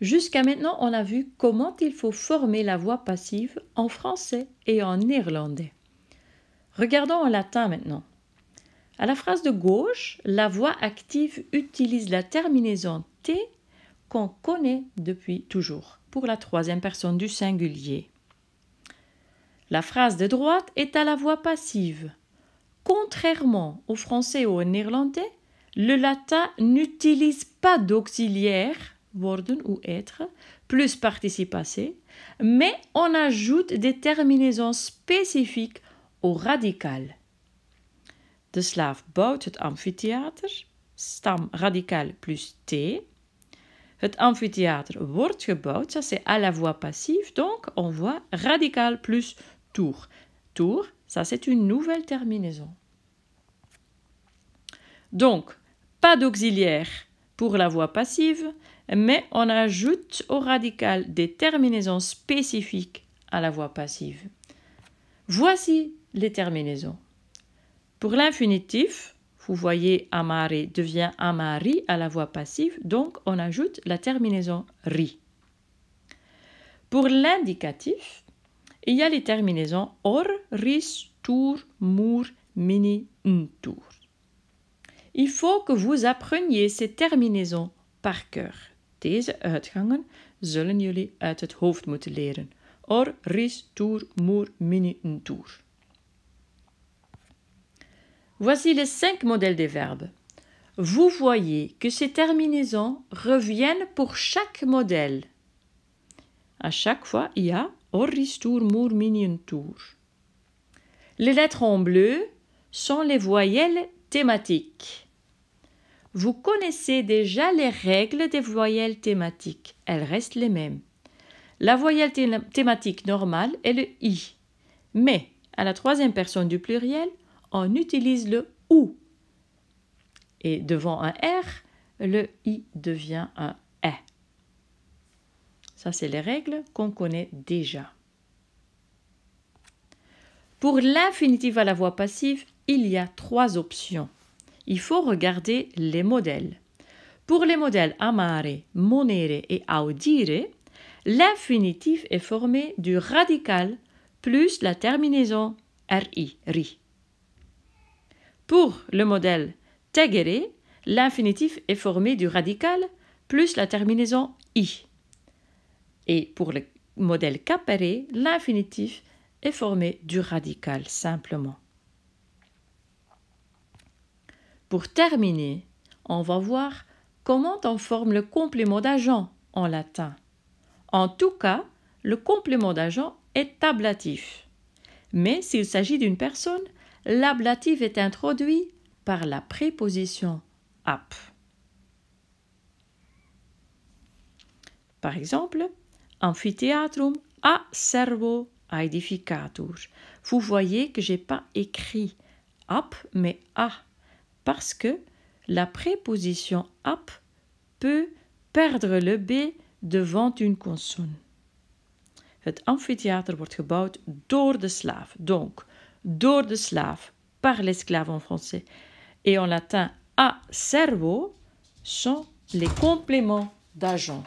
Jusqu'à maintenant, on a vu comment il faut former la voix passive en français et en néerlandais. Regardons en latin maintenant. À la phrase de gauche, la voix active utilise la terminaison T qu'on connaît depuis toujours pour la troisième personne du singulier. La phrase de droite est à la voix passive. Contrairement au français ou au néerlandais, le latin n'utilise pas d'auxiliaire, worden ou être, plus participe passé, mais on ajoute des terminaisons spécifiques au radical. De slaaf bouwt het amfitheater, stam radical plus T. Het amfitheater wordt gebouwd, ça c'est à la voix passive, donc on voit radical plus tour. Tour, ça c'est une nouvelle terminaison. Donc, pas d'auxiliaire pour la voix passive, mais on ajoute au radical des terminaisons spécifiques à la voix passive. Voici les terminaisons. Pour l'infinitif, vous voyez amare devient amari à la voix passive, donc on ajoute la terminaison ri. Pour l'indicatif, il y a les terminaisons or, ris, tour, moer, mini, ntour. Il faut que vous appreniez ces terminaisons par cœur. Deze uitgangen zullen jullie uit het hoofd moeten leren. Or, ris, tour, moer, mini, ntour. Voici les 5 modèles des verbes. Vous voyez que ces terminaisons reviennent pour chaque modèle. À chaque fois, il y a or, ris, tour, moer, mini, ntour. Les lettres en bleu sont les voyelles thématiques. Vous connaissez déjà les règles des voyelles thématiques. Elles restent les mêmes. La voyelle thématique normale est le I. Mais, à la troisième personne du pluriel, on utilise le OU. Et devant un R, le I devient un E. Ça, c'est les règles qu'on connaît déjà. Pour l'infinitif à la voix passive, il y a 3 options. Il faut regarder les modèles. Pour les modèles amare, monere et audire, l'infinitif est formé du radical plus la terminaison ri, ri. Pour le modèle tegere, l'infinitif est formé du radical plus la terminaison i. Et pour le modèle capere, l'infinitif est formé du radical simplement. Pour terminer, on va voir comment on forme le complément d'agent en latin. En tout cas, le complément d'agent est ablatif. Mais s'il s'agit d'une personne, l'ablatif est introduit par la préposition ap. Par exemple, amphitheatrum a servo aedificatur. Vous voyez que je n'ai pas écrit ap, mais a, parce que la préposition ap peut perdre le B devant une consonne. Het amfitheater wordt gebouwd door de slaaf. Donc, door de slaaf, par l'esclave en français. Et en latin, a servo sont les compléments d'agent.